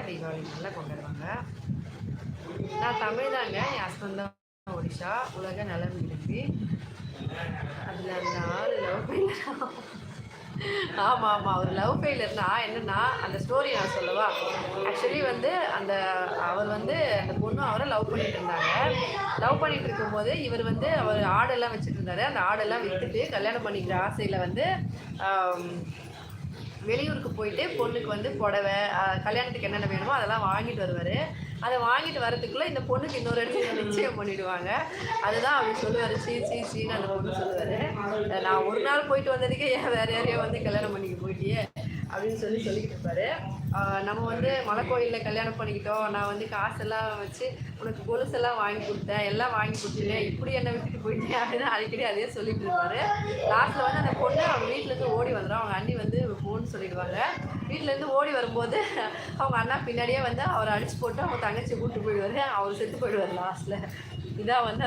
தீபாவளி நல்லா கொண்டாடுவாங்க. நான் தமிழ் தாங்க, என் ஹஸ்பண்ட் தான் ஒடிஷா. உலக நலம் விரும்பி. அதில் அந்த ஆள் லவ் ஃபெயிலியர். ஆமாம் ஆமாம், அவர் லவ் ஃபெயிலியர்னா என்னென்னா, அந்த ஸ்டோரி நான் சொல்லவா? ஆக்சுவலி வந்து அவர் வந்து அந்த பொண்ணு அவரை லவ் பண்ணிட்டு இருந்தாங்க. லவ் பண்ணிட்டு இருக்கும்போது இவர் வந்து அவர் ஆடெல்லாம் வச்சுட்டு இருந்தாரு. அந்த ஆடெல்லாம் விற்றுட்டு கல்யாணம் பண்ணிக்கிற ஆசையில் வந்து வெளியூருக்கு போயிட்டு பொண்ணுக்கு வந்து புடவை, கல்யாணத்துக்கு என்னென்ன வேணுமோ அதெல்லாம் வாங்கிட்டு வருவார். அதை வாங்கிட்டு வரதுக்குள்ளே இந்த பொண்ணுக்கு இன்னொரு இடத்துல நிச்சயம் பண்ணிவிடுவாங்க. அதுதான் அவர் சொல்லுவார், சீன்னு அந்த பொண்ணு சொல்லுவார், நான் ஒரு நாள் போயிட்டு வந்ததுக்கே ஏன் வேறு யாரையோ வந்து கல்யாணம் பண்ணிக்க போயிட்டியே அப்படின்னு சொல்லிக்கிட்டு இருப்பார். நம்ம வந்து மலை கோயிலில் கல்யாணம் பண்ணிக்கிட்டோம், நான் வந்து காசெல்லாம் வச்சு உனக்கு கொலுசெல்லாம் வாங்கி கொடுத்தேன், எல்லாம் வாங்கி கொடுத்துட்டேன், இப்படி என்னை விட்டுட்டு போயிட்டேன் அப்படின்னு அடிக்கடி அதே சொல்லிட்டு இருப்பார். லாஸ்ட்டில் வந்து அந்த பொண்ணு அவங்க வீட்டிலேருந்து ஓடி வந்துடும். அவங்க அண்ணி வந்து போன்னு சொல்லிடுவாங்க. வீட்டிலேருந்து ஓடி வரும்போது அவங்க அண்ணா பின்னாடியே வந்து அவரை அடிச்சு போட்டு அவங்க தங்கச்சியை கூப்பிட்டு போயிடுவார். அவர் செத்து போயிடுவார் லாஸ்ட்டில். இதான் வந்து அந்த